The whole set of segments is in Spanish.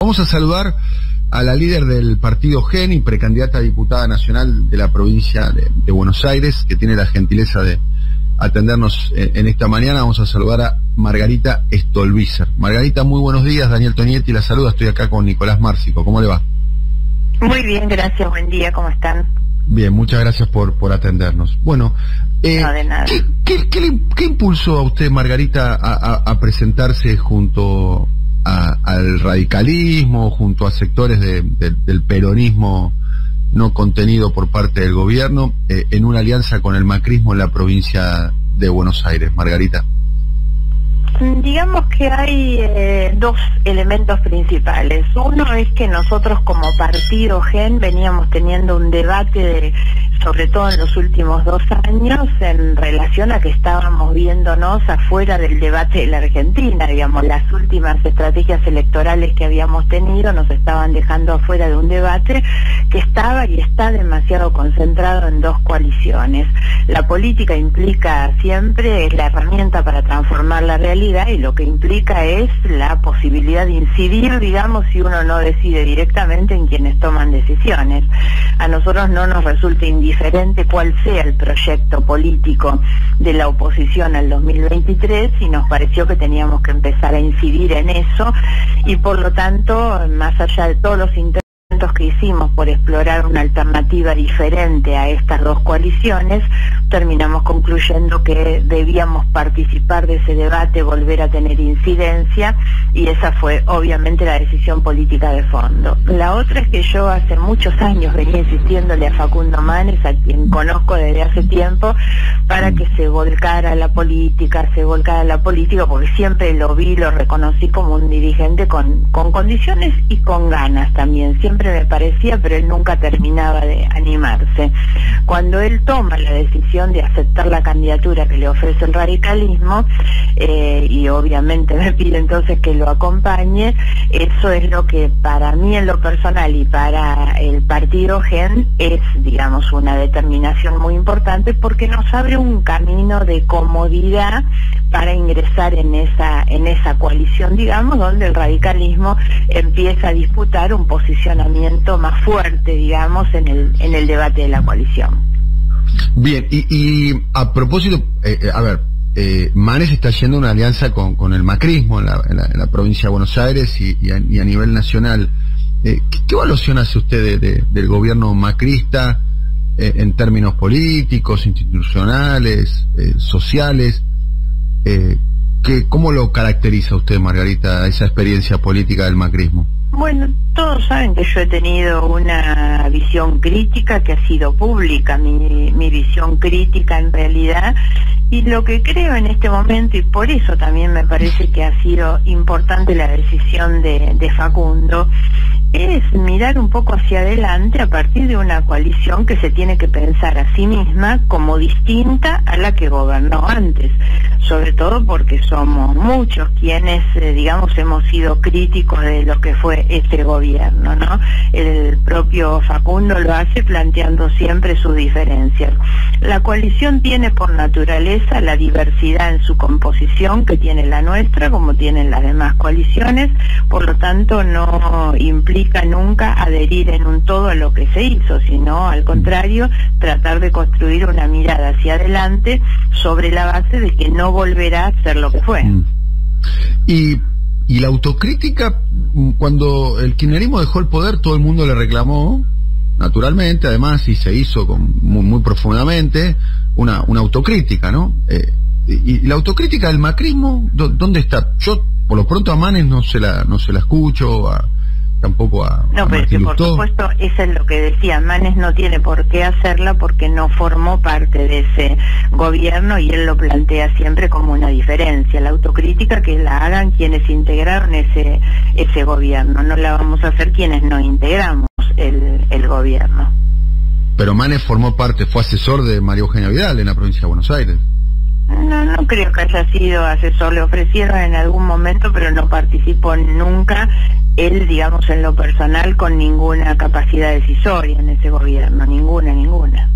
Vamos a saludar a la líder del partido GEN y precandidata a diputada nacional de la provincia de Buenos Aires, que tiene la gentileza de atendernos en esta mañana. Vamos a saludar a Margarita Stolbizer. Margarita, muy buenos días. Daniel Tonietti la saluda. Estoy acá con Nicolás Márcico. ¿Cómo le va? Muy bien, gracias. Buen día. ¿Cómo están? Bien, muchas gracias por atendernos. Bueno, no, de nada. ¿Qué impulsó a usted, Margarita, a presentarse junto al radicalismo, junto a sectores del peronismo no contenido por parte del gobierno, en una alianza con el macrismo en la provincia de Buenos Aires, Margarita? Digamos que hay dos elementos principales. Uno es que nosotros como partido GEN veníamos teniendo un debate, sobre todo en los últimos 2 años, en relación a que estábamos viéndonos afuera del debate de la Argentina. Digamos, las últimas estrategias electorales que habíamos tenido nos estaban dejando afuera de un debate que estaba y está demasiado concentrado en 2 coaliciones. La política implica siempre, es la herramienta para transformar la realidad, y lo que implica es la posibilidad de incidir, digamos, si uno no decide directamente en quienes toman decisiones. A nosotros no nos resulta indiferente cuál sea el proyecto político de la oposición al 2023, y nos pareció que teníamos que empezar a incidir en eso, y por lo tanto, más allá de todos los intentos que hicimos por explorar una alternativa diferente a estas 2 coaliciones, terminamos concluyendo que debíamos participar de ese debate, volver a tener incidencia, y esa fue obviamente la decisión política de fondo. La otra es que yo hace muchos años venía insistiéndole a Facundo Manes, a quien conozco desde hace tiempo, para que se volcara la política, porque siempre lo vi, lo reconocí como un dirigente con condiciones y con ganas también. Siempre me parecía, pero él nunca terminaba de animarse. Cuando él toma la decisión de aceptar la candidatura que le ofrece el radicalismo, y obviamente me pide entonces que lo acompañe, eso es lo que para mí en lo personal y para el partido GEN es, digamos, una determinación muy importante, porque nos abre un camino de comodidad para ingresar en esa coalición, digamos, donde el radicalismo empieza a disputar un posicionamiento más fuerte, digamos, en el debate de la coalición. Bien, y a propósito, Manes está haciendo una alianza con el macrismo en la provincia de Buenos Aires y a nivel nacional. ¿Qué evaluación hace usted del gobierno macrista en términos políticos, institucionales, sociales? ¿Cómo lo caracteriza usted, Margarita, esa experiencia política del macrismo? Bueno, todos saben que yo he tenido una visión crítica que ha sido pública, mi visión crítica en realidad, y lo que creo en este momento, y por eso también me parece que ha sido importante la decisión de Facundo, es mirar un poco hacia adelante a partir de una coalición que se tiene que pensar a sí misma como distinta a la que gobernó antes, sobre todo porque somos muchos quienes, digamos, hemos sido críticos de lo que fue este gobierno, ¿no? El propio Facundo lo hace planteando siempre sus diferencias. La coalición tiene por naturaleza la diversidad en su composición que tiene la nuestra, como tienen las demás coaliciones, por lo tanto no implica nunca adherir en un todo a lo que se hizo, sino al contrario, tratar de construir una mirada hacia adelante sobre la base de que no volverá a ser lo que fue. Y la autocrítica, cuando el kirchnerismo dejó el poder, todo el mundo le reclamó, naturalmente, además, y se hizo muy profundamente, una autocrítica, ¿no? Y la autocrítica del macrismo, ¿dónde está? Yo, por lo pronto, a Manes no se la escucho, tampoco a No, pero que por supuesto, eso es lo que decía, Manes no tiene por qué hacerla porque no formó parte de ese gobierno, y él lo plantea siempre como una diferencia. La autocrítica que la hagan quienes integraron ese gobierno, no la vamos a hacer quienes no integramos el gobierno. Pero Manes formó parte, fue asesor de María Eugenia Vidal en la provincia de Buenos Aires. No creo que haya sido asesor, le ofrecieron en algún momento, pero no participó nunca él, digamos, en lo personal, con ninguna capacidad decisoria en ese gobierno, ninguna.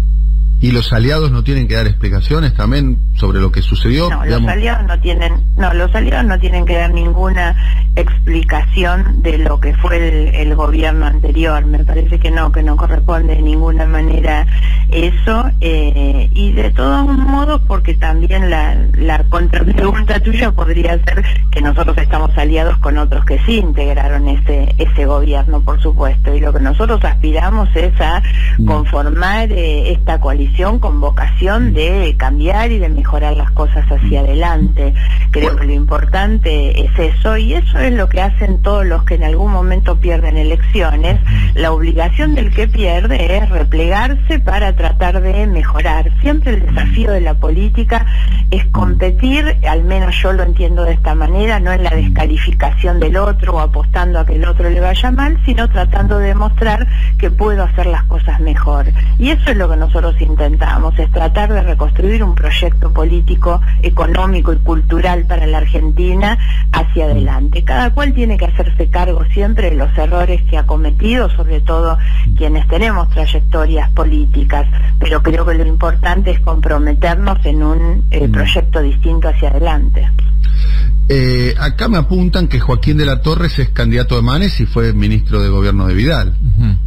¿Y los aliados no tienen que dar explicaciones también sobre lo que sucedió? No, los aliados no tienen que dar ninguna explicación de lo que fue el gobierno anterior. Me parece que no corresponde de ninguna manera eso, y de todos modos, porque también la contrapregunta tuya podría ser que nosotros estamos aliados con otros que sí integraron ese gobierno, por supuesto, y lo que nosotros aspiramos es a conformar esta coalición con vocación de cambiar y de mejorar las cosas hacia adelante. Creo que lo importante es eso, y eso es lo que hacen todos los que en algún momento pierden elecciones. La obligación del que pierde es replegarse para tratar de mejorar. Siempre el desafío de la política es competir, al menos yo lo entiendo de esta manera, no en la descalificación del otro o apostando a que el otro le vaya mal, sino tratando de demostrar que puedo hacer las cosas mejor. Y eso es lo que nosotros intentamos, es tratar de reconstruir un proyecto político, económico y cultural para la Argentina hacia adelante. Cada cual tiene que hacerse cargo siempre de los errores que ha cometido, sobre todo quienes tenemos trayectorias políticas, pero creo que lo importante es comprometernos en un proyecto distinto hacia adelante. Acá me apuntan que Joaquín de la Torre es candidato de Manes y fue ministro de gobierno de Vidal.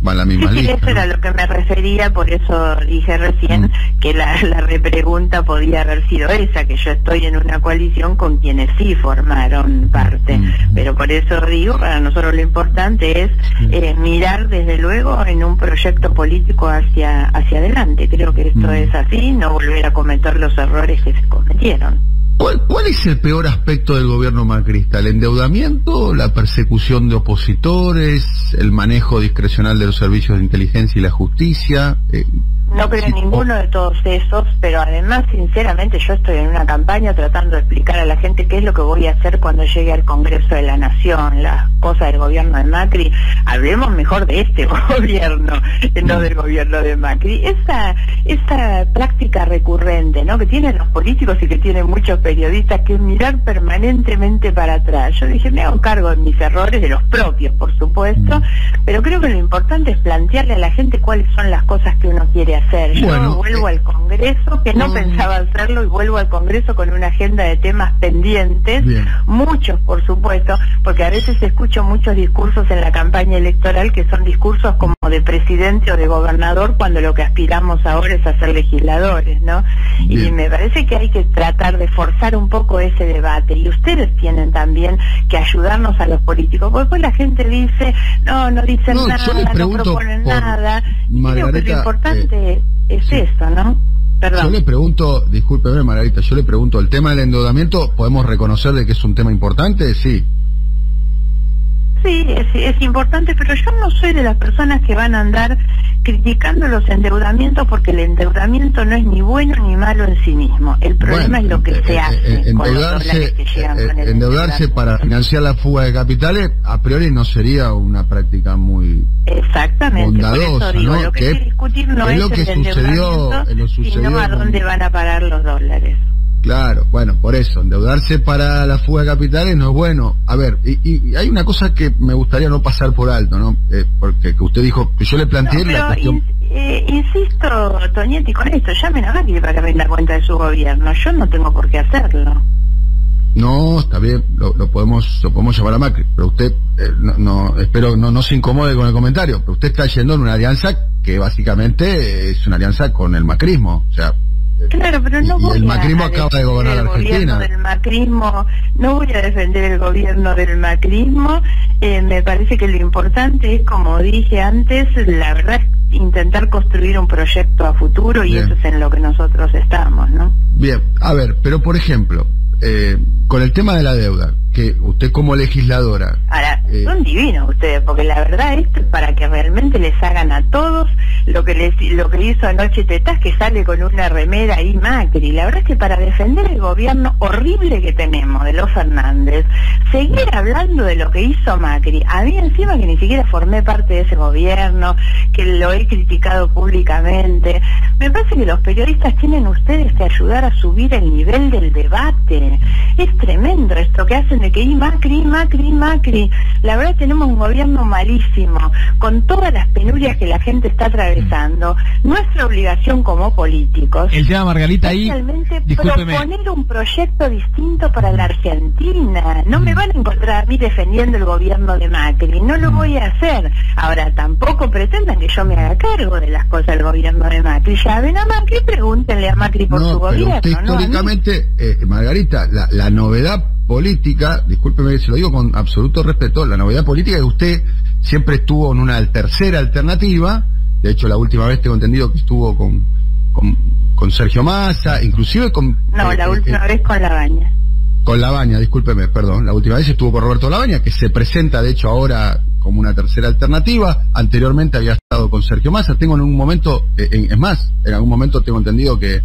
Va en la misma lista. Eso era lo que me refería, por eso dije recién que la repregunta podía haber sido esa, que yo estoy en una coalición con quienes sí formaron parte. Pero por eso digo, para nosotros lo importante es mirar desde luego en un proyecto político hacia adelante. Creo que esto es así, no volver a cometer los errores que se cometieron. ¿Cuál es el peor aspecto del gobierno macrista? ¿El endeudamiento, la persecución de opositores, el manejo discrecional de los servicios de inteligencia y la justicia? No creo en ninguno de todos esos, pero además, sinceramente, yo estoy en una campaña tratando de explicar a la gente qué es lo que voy a hacer cuando llegue al Congreso de la Nación, las cosas del gobierno de Macri. Hablemos mejor de este gobierno, no del gobierno de Macri. Esa práctica recurrente, ¿no?, que tienen los políticos y que tienen muchos periodistas, que es mirar permanentemente para atrás. Yo dije, me hago cargo de mis errores, de los propios, por supuesto, pero creo que lo importante es plantearle a la gente cuáles son las cosas que uno quiere hacer. Yo vuelvo al Congreso, que no pensaba hacerlo, y vuelvo al Congreso con una agenda de temas pendientes, muchos por supuesto, porque a veces escucho muchos discursos en la campaña electoral que son discursos como de presidente o de gobernador, cuando lo que aspiramos ahora es a ser legisladores, ¿no? Y me parece que hay que tratar de forzar un poco ese debate, y ustedes tienen también que ayudarnos a los políticos, porque después la gente dice, no dicen nada, no proponen nada, y creo que lo importante es eso, ¿no? Perdón. Yo le pregunto, discúlpeme Margarita, yo le pregunto, ¿el tema del endeudamiento podemos reconocer de que es un tema importante? Sí. Sí, es importante, pero yo no soy de las personas que van a andar criticando los endeudamientos, porque el endeudamiento no es ni bueno ni malo en sí mismo. El problema es lo que se hace con los dólares que llegan con el endeudarse para financiar la fuga de capitales, a priori no sería una práctica muy bondadosa, por eso digo, ¿no? Lo que hay que discutir no es el endeudamiento, sino a dónde van a parar los dólares. Claro, bueno, por eso, endeudarse para la fuga de capitales no es bueno. A ver, y hay una cosa que me gustaría no pasar por alto, ¿no? Porque que usted dijo, que yo le planteé la cuestión... Insisto, Tonietti, con esto, llamen a Macri para que rinda cuenta de su gobierno. Yo no tengo por qué hacerlo. No, está bien, lo podemos llamar a Macri, pero usted, espero no se incomode con el comentario, pero usted está yendo en una alianza que básicamente es una alianza con el macrismo, o sea... Claro, pero no voy el macrismo acaba de gobernar la Argentina. No voy a defender el gobierno del macrismo. Me parece que lo importante es, como dije antes, la verdad es intentar construir un proyecto a futuro, y eso es en lo que nosotros estamos, ¿no? Bien, a ver, pero por ejemplo, con el tema de la deuda, que usted como legisladora... Ahora, son divinos ustedes, porque la verdad esto es para que realmente les hagan a todos lo que hizo anoche Tetaz, que sale con una remera ahí Macri. La verdad es que para defender el gobierno horrible que tenemos de los Fernández, seguir hablando de lo que hizo Macri, a mí encima que ni siquiera formé parte de ese gobierno, que lo he criticado públicamente, me parece que los periodistas tienen ustedes que ayudar a subir el nivel del debate. Es tremendo esto que hacen de que Macri. La verdad tenemos un gobierno malísimo, con todas las penurias que la gente está atravesando. Nuestra obligación como políticos el tema, Margarita, ahí, realmente proponer un proyecto distinto para la Argentina. No me van a encontrar a mí defendiendo el gobierno de Macri, no lo voy a hacer. Ahora, tampoco pretendan que yo me haga cargo de las cosas del gobierno de Macri. Llamen a Macri, pregúntenle a Macri por su gobierno. Usted, históricamente, Margarita, la novedad política, discúlpeme, se lo digo con absoluto respeto, la novedad política es que usted siempre estuvo en una tercera alternativa. De hecho, la última vez tengo entendido que estuvo con Sergio Massa, inclusive con... No, la última vez con Labaña. Con Labaña, discúlpeme, perdón. La última vez estuvo con Roberto Labaña, que se presenta, de hecho, ahora como una tercera alternativa. Anteriormente había estado con Sergio Massa. Tengo en un momento, es más, en algún momento tengo entendido que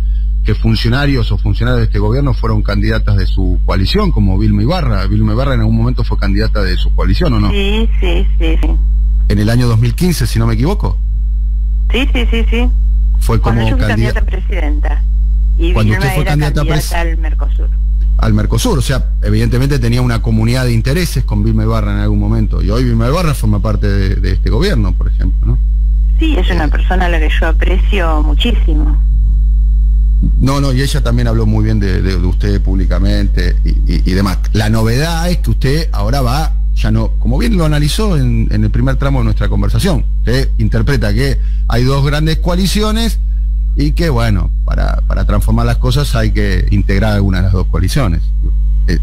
funcionarios de este gobierno fueron candidatas de su coalición, como Vilma Ibarra. Vilma Ibarra en algún momento fue candidata de su coalición, ¿o no? Sí. En el año 2015, si no me equivoco. Sí. Fue como cuando yo fui candidata a presidenta. Y cuando Vilma usted fue era candidata al Mercosur. Al Mercosur, o sea, evidentemente tenía una comunidad de intereses con Vilma Ibarra en algún momento. Y hoy Vilma Ibarra forma parte de este gobierno, por ejemplo, ¿no? Sí, es una persona a la que yo aprecio muchísimo. No, y ella también habló muy bien de usted públicamente y demás. La novedad es que usted ahora va, ya no, como bien lo analizó en el primer tramo de nuestra conversación, usted interpreta que hay dos grandes coaliciones y que, bueno, para transformar las cosas hay que integrar alguna de las dos coaliciones.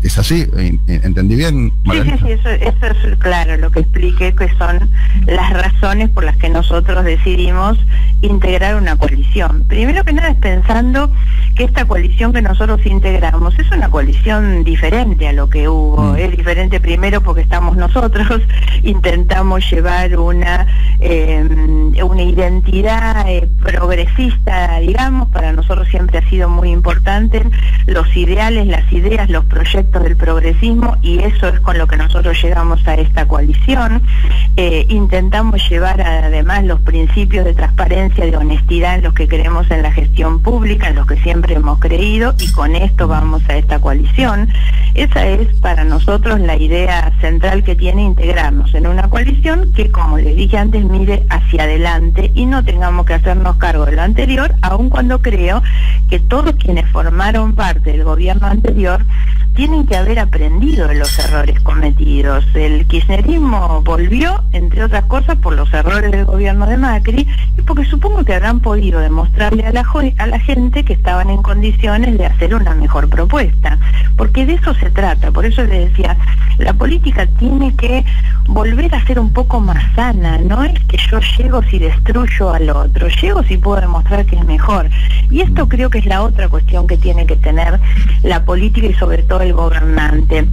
¿Es así? ¿Entendí bien, Margarita? Sí, eso es claro, lo que expliqué, que son las razones por las que nosotros decidimos integrar una coalición. Primero que nada es pensando que esta coalición que nosotros integramos es una coalición diferente a lo que hubo. Es diferente primero porque estamos nosotros, intentamos llevar una identidad progresista, digamos. Para nosotros siempre ha sido muy importante los ideales, las ideas, los proyectos del progresismo, y eso es con lo que nosotros llegamos a esta coalición. Intentamos llevar además los principios de transparencia, de honestidad en los que creemos en la gestión pública, en los que siempre hemos creído, y con esto vamos a esta coalición. Esa es para nosotros la idea central que tiene integrarnos en una coalición que, como les dije antes, mire hacia adelante y no tengamos que hacernos cargo de lo anterior, aun cuando creo que todos quienes formaron parte del gobierno anterior tienen que haber aprendido de los errores cometidos. El kirchnerismo volvió, entre otras cosas, por los errores del gobierno de Macri y porque supongo que habrán podido demostrarle a la gente que estaban en condiciones de hacer una mejor propuesta, porque de eso se trata. Por eso les decía, la política tiene que volver a ser un poco más sana. No es que yo llego si destruyo al otro, llego si puedo demostrar que es mejor. Y esto creo que es la otra cuestión que tiene que tener la política y sobre todo el gobernante.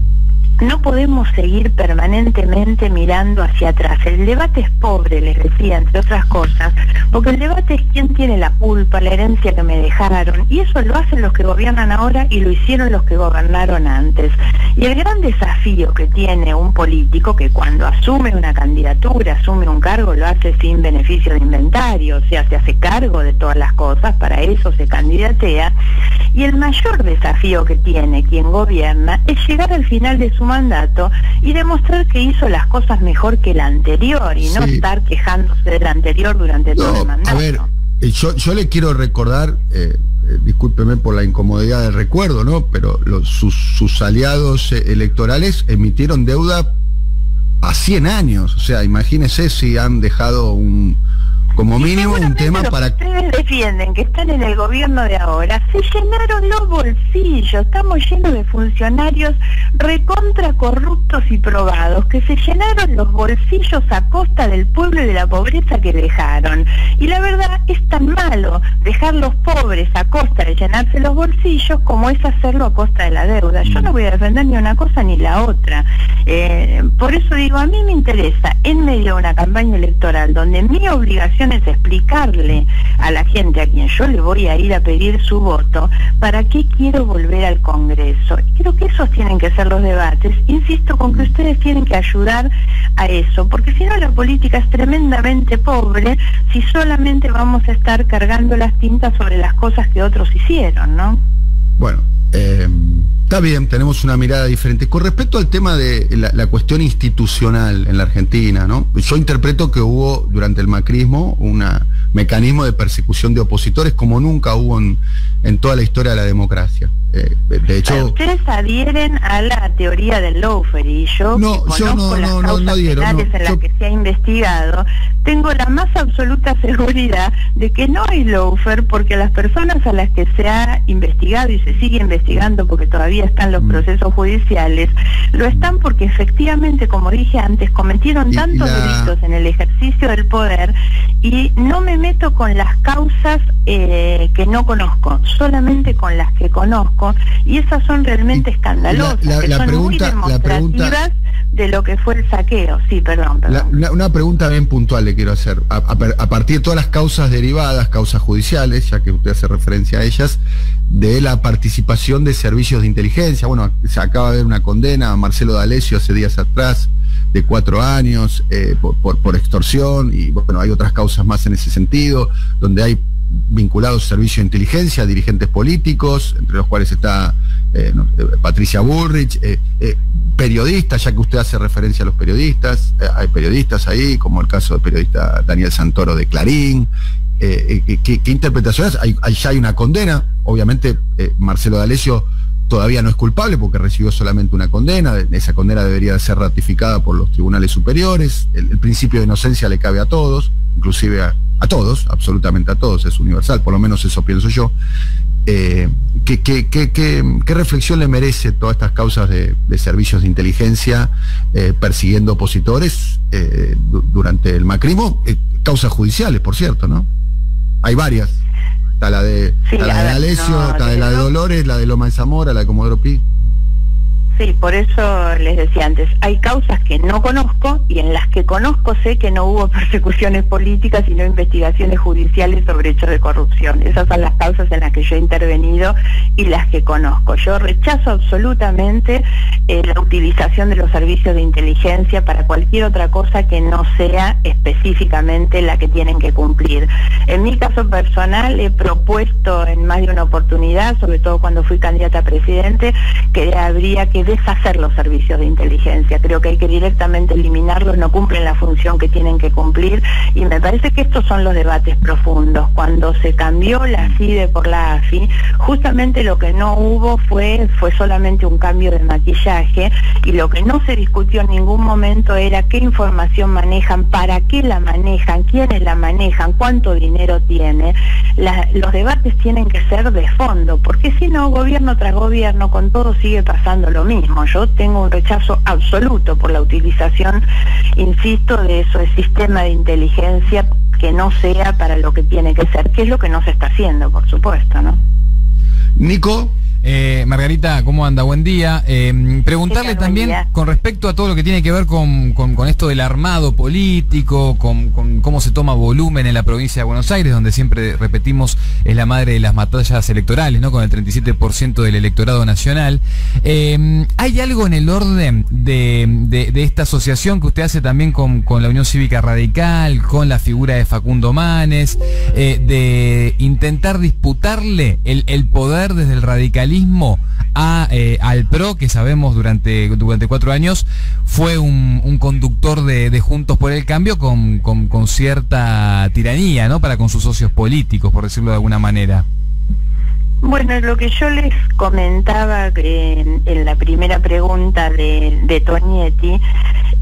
No podemos seguir permanentemente mirando hacia atrás. El debate es pobre, les decía, entre otras cosas, porque el debate es quién tiene la culpa, la herencia que me dejaron, y eso lo hacen los que gobiernan ahora y lo hicieron los que gobernaron antes. Y el gran desafío que tiene un político, que cuando asume una candidatura, asume un cargo, lo hace sin beneficio de inventario, o sea, se hace cargo de todas las cosas, para eso se candidatea, y el mayor desafío que tiene quien gobierna es llegar al final de su mandato y demostrar que hizo las cosas mejor que el anterior y no estar quejándose del anterior durante todo el mandato. A ver, yo le quiero recordar, discúlpeme por la incomodidad del recuerdo, ¿no? Pero sus aliados electorales emitieron deuda a 100 años, o sea, imagínese si han dejado como mínimo un tema para... Ustedes defienden que están en el gobierno de ahora, se llenaron los bolsillos, estamos llenos de funcionarios recontra corruptos y probados, que se llenaron los bolsillos a costa del pueblo y de la pobreza que dejaron. Y la verdad es tan malo dejar los pobres a costa de llenarse los bolsillos como es hacerlo a costa de la deuda. Yo no voy a defender ni una cosa ni la otra. Por eso digo, a mí me interesa, en medio de una campaña electoral donde mi obligación es explicarle a la gente a quien yo le voy a ir a pedir su voto, para qué quiero volver al Congreso. Y creo que esos tienen que ser los debates. Insisto con que ustedes tienen que ayudar a eso, porque si no la política es tremendamente pobre si solamente vamos a estar cargando las tintas sobre las cosas que otros hicieron, ¿no? Bueno, está bien, tenemos una mirada diferente. Con respecto al tema de la cuestión institucional en la Argentina, ¿no? Yo interpreto que hubo durante el macrismo un mecanismo de persecución de opositores como nunca hubo en toda la historia de la democracia. De hecho, ustedes adhieren a la teoría del lawfare, y yo conozco las causas penales en las que se ha investigado, tengo la más absoluta seguridad de que no hay lawfare, porque las personas a las que se ha investigado y se sigue investigando, porque todavía están los procesos judiciales, lo están porque efectivamente, como dije antes, cometieron tantos delitos en el ejercicio del poder, y no me meto con las causas que no conozco, solamente con las que conozco, y esas son realmente escandalosas, muy demostrativas de lo que fue el saqueo. Sí, perdón. Una pregunta bien puntual le quiero hacer. A partir de todas las causas derivadas, causas judiciales, ya que usted hace referencia a ellas, de la participación de servicios de inteligencia. Bueno, se acaba de ver una condena a Marcelo D'Alessio hace días atrás, de 4 años, por extorsión, y bueno, hay otras causas más en ese sentido, donde hay vinculados servicios de inteligencia, dirigentes políticos, entre los cuales está Patricia Bullrich, periodistas, ya que usted hace referencia a los periodistas, hay periodistas ahí, como el caso del periodista Daniel Santoro de Clarín. ¿Qué interpretaciones? Ya hay una condena, obviamente Marcelo D'Alessio todavía no es culpable porque recibió solamente una condena, esa condena debería ser ratificada por los tribunales superiores, el principio de inocencia le cabe a todos, inclusive a todos, absolutamente a todos, es universal, por lo menos eso pienso yo. ¿Qué reflexión le merece todas estas causas de servicios de inteligencia persiguiendo opositores durante el macrismo? Causas judiciales, por cierto, ¿no? Hay varias. Está la de D'Alessio, está la de Dolores, la de Loma de Zamora, la de Comodoro Pi. Sí, por eso les decía antes, hay causas que no conozco, y en las que conozco sé que no hubo persecuciones políticas, sino investigaciones judiciales sobre hechos de corrupción. Esas son las causas en las que yo he intervenido y las que conozco. Yo rechazo absolutamente la utilización de los servicios de inteligencia para cualquier otra cosa que no sea específicamente la que tienen que cumplir. En mi caso personal he propuesto en más de una oportunidad, sobre todo cuando fui candidata a presidente, que habría que deshacer los servicios de inteligencia. Creo que hay que directamente eliminarlos, no cumplen la función que tienen que cumplir, y me parece que estos son los debates profundos. Cuando se cambió la CIDE por la AFI, justamente lo que no hubo fue solamente un cambio de maquillaje, y lo que no se discutió en ningún momento era qué información manejan, para qué la manejan, quiénes la manejan, cuánto dinero tiene. Los debates tienen que ser de fondo, porque si no, gobierno tras gobierno, con todo sigue pasando lo mismo. Yo tengo un rechazo absoluto por la utilización, insisto, de eso, el sistema de inteligencia que no sea para lo que tiene que ser, que es lo que no se está haciendo, por supuesto, ¿no? Nico. Margarita, ¿cómo anda? Buen día. Preguntarle también con respecto a todo lo que tiene que ver con esto del armado político, con cómo se toma volumen en la provincia de Buenos Aires, donde siempre repetimos es la madre de las batallas electorales, ¿no? Con el 37% del electorado nacional. ¿Hay algo en el orden de esta asociación que usted hace también con la Unión Cívica Radical, con la figura de Facundo Manes, de intentar disputarle el poder desde el radicalismo al PRO, que sabemos durante 4 años fue un conductor de Juntos por el Cambio con cierta tiranía, ¿no? Para con sus socios políticos, por decirlo de alguna manera? Bueno, lo que yo les comentaba en la primera pregunta de Tonietti,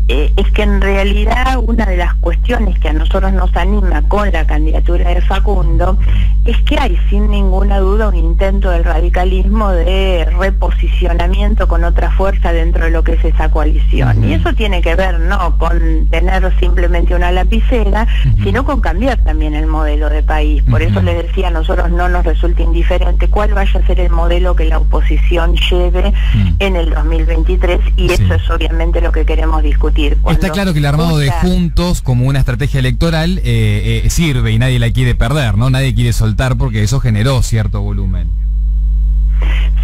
es que en realidad una de las cuestiones que a nosotros nos anima con la candidatura de Facundo es que hay sin ninguna duda un intento del radicalismo de reposicionamiento con otra fuerza dentro de lo que es esa coalición. Y eso tiene que ver no con tener simplemente una lapicera, sino con cambiar también el modelo de país. Por eso les decía, a nosotros no nos resulta indiferente cuál vaya a ser el modelo que la oposición lleve en el 2023, y eso es obviamente lo que queremos discutir. Está claro que el armado de Juntos como una estrategia electoral sirve y nadie la quiere perder, ¿no? Nadie quiere soltar porque eso generó cierto volumen.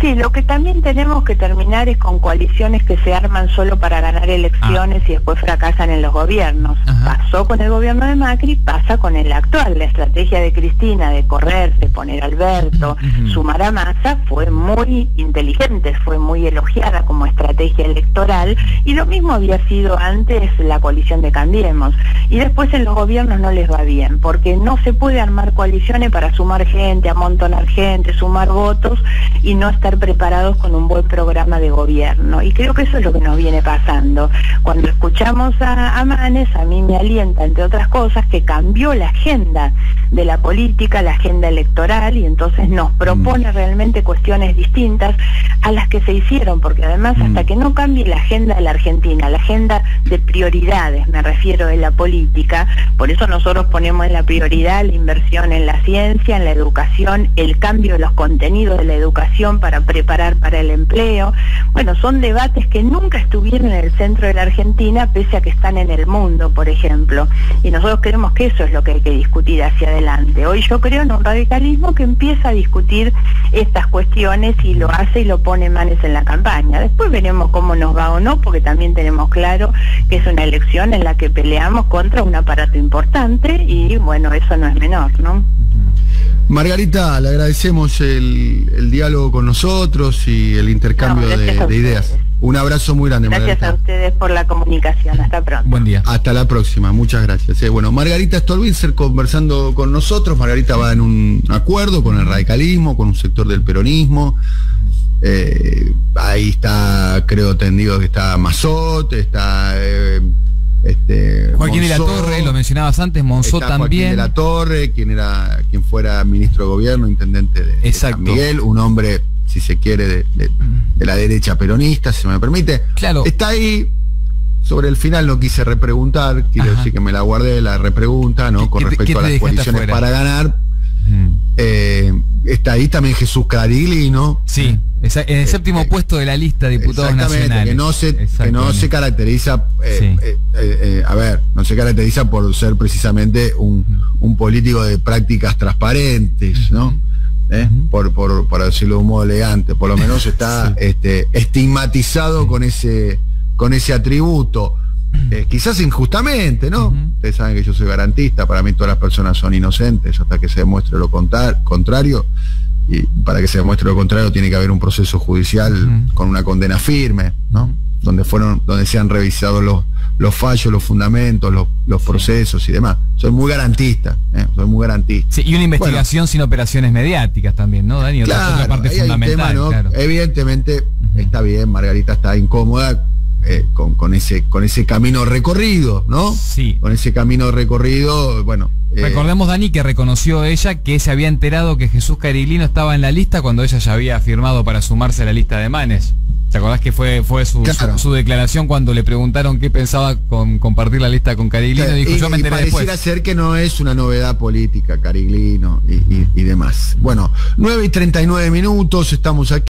Sí, lo que también tenemos que terminar es con coaliciones que se arman solo para ganar elecciones y después fracasan en los gobiernos. Pasó con el gobierno de Macri, pasa con el actual. La estrategia de Cristina de correr, de poner a Alberto, sumar a Massa, fue muy inteligente, fue muy elogiada como estrategia electoral, y lo mismo había sido antes la coalición de Cambiemos. Y después en los gobiernos no les va bien, porque no se puede armar coaliciones para sumar gente, amontonar gente, sumar votos y no estar preparados con un buen programa de gobierno. Y creo que eso es lo que nos viene pasando. Cuando escuchamos a Manes, a mí me alienta, entre otras cosas, que cambió la agenda de la política, la agenda electoral, y entonces nos propone realmente cuestiones distintas a las que se hicieron, porque además hasta que no cambie la agenda de la Argentina, la agenda de prioridades, me refiero de la política, por eso nosotros ponemos en la prioridad la inversión en la ciencia, en la educación, el cambio de los contenidos de la educación para preparar para el empleo. Bueno, son debates que nunca estuvieron en el centro de la Argentina, pese a que están en el mundo, por ejemplo, y nosotros creemos que eso es lo que hay que discutir hacia adelante. Hoy yo creo en un radicalismo que empieza a discutir estas cuestiones y lo hace y lo pone Manes en la campaña. Después veremos cómo nos va o no, porque también tenemos claro que es una elección en la que peleamos contra un aparato importante y bueno, eso no es menor, ¿no? Margarita, le agradecemos el diálogo con nosotros y el intercambio de ideas. Un abrazo muy grande, Margarita. Gracias a ustedes por la comunicación. Hasta pronto. Buen día. Hasta la próxima. Muchas gracias. Bueno, Margarita Stolbizer conversando con nosotros. Margarita va en un acuerdo con el radicalismo, con un sector del peronismo. Ahí está, creo, tendido que está Massot, está... Joaquín de la Torre, lo mencionabas antes, Monzó también. Joaquín de la Torre, quien fuera ministro de gobierno, intendente de San Miguel, un hombre, si se quiere, de la derecha peronista, si se me permite. Claro. Está ahí. Sobre el final no quise repreguntar, quiero decir que me la guardé, la repregunta, ¿no? Con respecto a las coaliciones para ganar. Está ahí también Jesús Cariglino. Sí, en el séptimo puesto de la lista de diputados nacionales. Que no se caracteriza, no se caracteriza por ser precisamente un político de prácticas transparentes, ¿no? Por decirlo de un modo elegante, por lo menos está estigmatizado con ese atributo. Quizás injustamente, ¿no? Ustedes saben que yo soy garantista, para mí todas las personas son inocentes hasta que se demuestre lo contrario, y para que se demuestre lo contrario tiene que haber un proceso judicial con una condena firme, ¿no? Donde se han revisado los fallos, los fundamentos, los procesos y demás. Soy muy garantista, soy muy garantista. Sí, y una investigación sin operaciones mediáticas también, ¿no, Dani? Otra parte fundamental, tema, ¿no? Claro. Evidentemente está bien, Margarita está incómoda con ese camino recorrido, ¿no? Sí. Con ese camino recorrido, bueno. Recordemos, Dani, que reconoció ella que se había enterado que Jesús Cariglino estaba en la lista cuando ella ya había firmado para sumarse a la lista de Manes. ¿Te acordás que fue su declaración cuando le preguntaron qué pensaba con compartir la lista con Cariglino? Dijo, yo me enteré después. Pareciera ser que no es una novedad política, Cariglino y demás. Bueno, 9:39, estamos aquí.